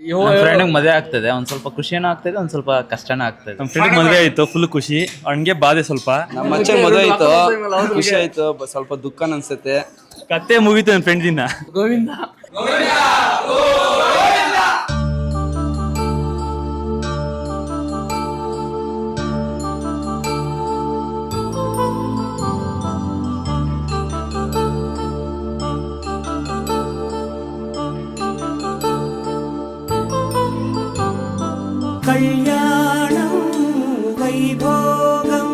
ನಮ್ಮ ಫ್ರೆಂಡ್ ಮದುವೆ ಆಗ್ತದೆ, ಒಂದ್ ಸ್ವಲ್ಪ ಖುಷಿನೂ ಆಗ್ತದೆ, ಒಂದ್ ಸ್ವಲ್ಪ ಕಷ್ಟನೂ ಆಗ್ತದೆ. ನಮ್ಮ ಫ್ರೆಂಡ್ ಮದುವೆ ಆಯ್ತು, ಫುಲ್ ಖುಷಿ. ಅವನಿಗೆ ಬಾಧೆ ಸ್ವಲ್ಪ. ನಮ್ಮ ಅಚ್ಚ ಮದುವೆ ಆಯ್ತು, ಖುಷಿ ಆಯ್ತು, ಸ್ವಲ್ಪ ದುಃಖ ಅನ್ಸುತ್ತೆ. ಕತ್ತೆ ಮುಗೀತು ನನ್ನ ಫ್ರೆಂಡ್ ದಿನ. ಗೋವಿಂದ కళ్యాణం వైభోగం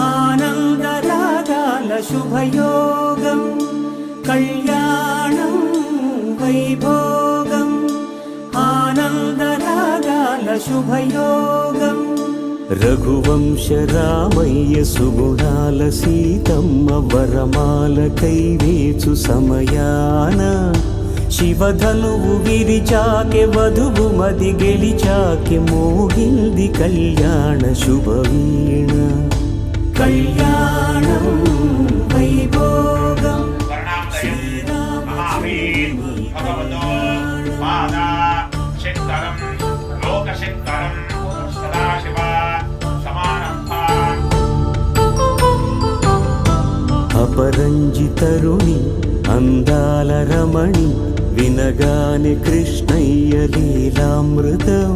ఆనందరాగాల శుభయోగం. కళ్యాణం వైభోగం ఆనందరాగాల శుభయోగం. రఘువంశ రామయ్య సుగుణాల సీతమ్మ వరమాల కైవేచు సమయాన శివధనువు విరిచాకె వధువు మది గెలిచాకె మోగింది కళ్యాణ శుభవీణ. కళ్యాణం వైభోగం అపరంజి తరుణి అందాల రమణి వినగానే కృష్ణయ్య లీలామృతం.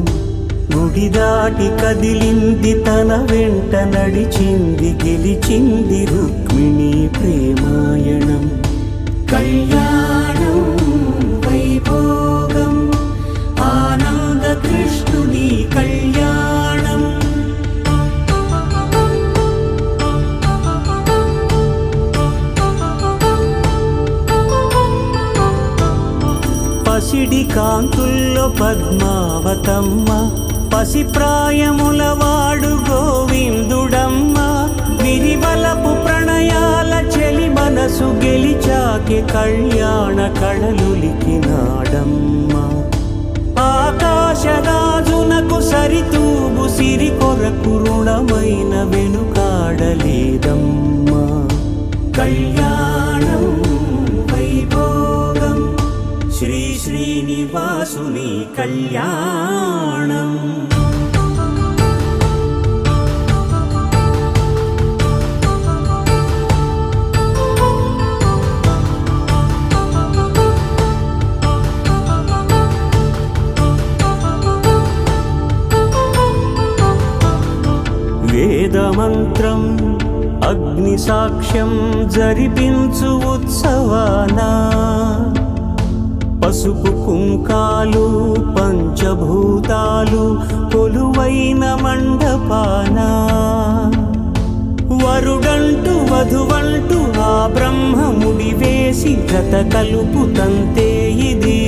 గుడి దాటి కదిలింది తన వెంట నడిచింది గెలిచింది రుక్మిణి ప్రేమాయణం. కళ్యాణం వైభోగం ఆనంద కృష్ణుని కళ్యాణం. పసిడి కాంతుల్లో పద్మావతమ్మ, పసిప్రాయముల వాడు గోవిందుడమ్మ. విరివలపు ప్రణయాల చెలి మనసు గెలిచాకె కళ్యాణ కళలులికినాడమ్మ. ఆకాశరాజునకు సరితూబు సిరి కొరకు రుణమైన వెనుకాడలేదమ్మ. కళ్యాణం వైభోగం శ్రీ శ్రీనివాసుని కళ్యాణం. వేదమంత్రం అగ్ని సాక్ష్యం జరిపించు ఉత్సవానా. పసుపు కుంకాలు పంచభూతాలు కొలువైన మండపాన. వరుడంటూ వధువంటూ ఆ బ్రహ్మముడి వేసి జత కలుపు తంతే ఇది.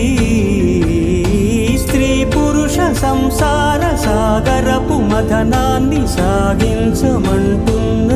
స్త్రీ పురుష సంసార సాగరపు మథనాన్ని సాగించమంటున్న